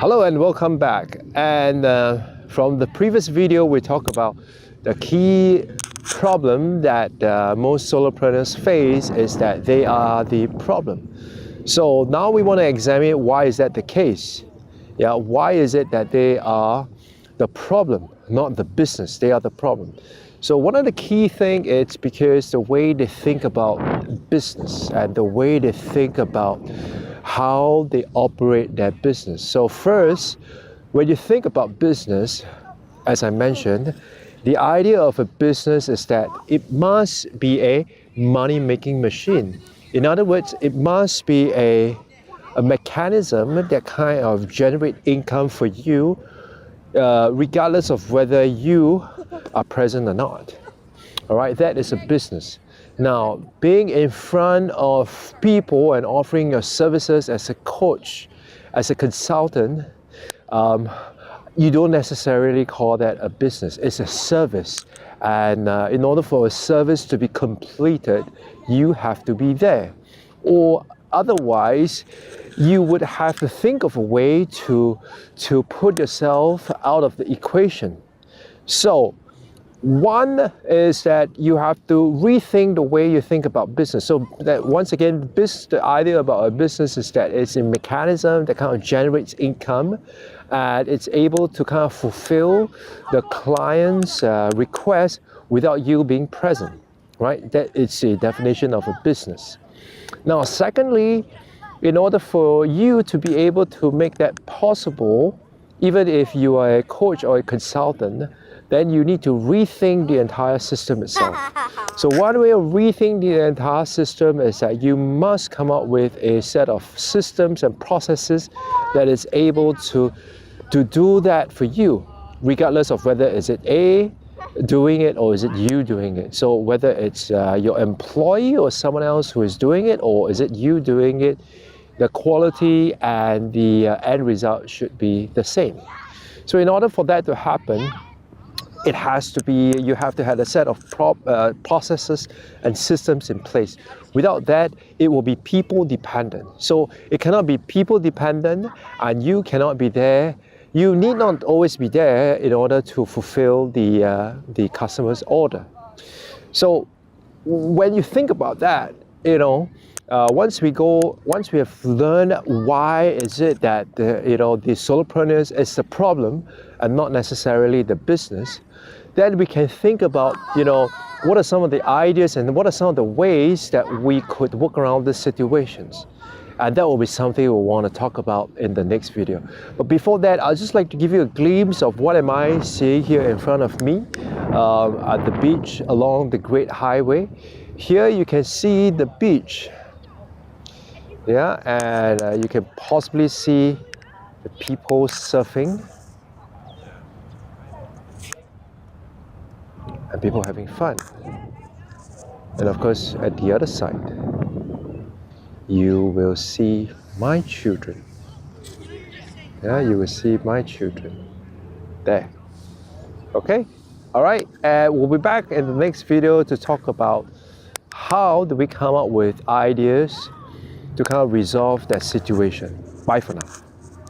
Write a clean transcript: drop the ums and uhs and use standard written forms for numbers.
Hello and welcome back. And from the previous video, we talked about the key problem that most solopreneurs face is that they are the problem. So now we want to examine why is that the case. Yeah, why is it that they are the problem, not the business? They are the problem. So one of the key things is because the way they think about business and the way they think about how they operate their business. So first, when you think about business, as I mentioned, the idea of a business is that it must be a money-making machine. In other words, it must be a mechanism that kind of generate income for you, regardless of whether you are present or not. All right, that is a business. Now, being in front of people and offering your services as a coach, as a consultant, you don't necessarily call that a business. It's a service. And in order for a service to be completed, you have to be there. Or otherwise, you would have to think of a way to put yourself out of the equation. So, one is that you have to rethink the way you think about business. So that once again, the idea about a business is that it's a mechanism that kind of generates income and it's able to kind of fulfill the client's request without you being present, right? That is the definition of a business. Now, secondly, in order for you to be able to make that possible, even if you are a coach or a consultant, then you need to rethink the entire system itself. So one way of rethinking the entire system is that you must come up with a set of systems and processes that is able to do that for you, regardless of whether is it A doing it or is it you doing it. So whether it's your employee or someone else who is doing it, or is it you doing it, the quality and the end result should be the same. So in order for that to happen, it has to be, you have to have a set of processes and systems in place. Without that, it will be people dependent. So it cannot be people dependent and you cannot be there. You need not always be there in order to fulfill the customer's order. So when you think about that, once we have learned why is it that the solopreneurs is the problem and not necessarily the business, then we can think about what are some of the ideas and what are some of the ways that we could work around these situations. And that will be something we'll want to talk about in the next video. But before that, I'd just like to give you a glimpse of what am I seeing here in front of me at the beach along the Great Highway. Here you can see the beach. Yeah, and you can possibly see the people surfing and people having fun. And of course, at the other side, you will see my children. Yeah, you will see my children there. Okay? All right, and we'll be back in the next video to talk about how do we come up with ideas to kind of resolve that situation. Bye for now.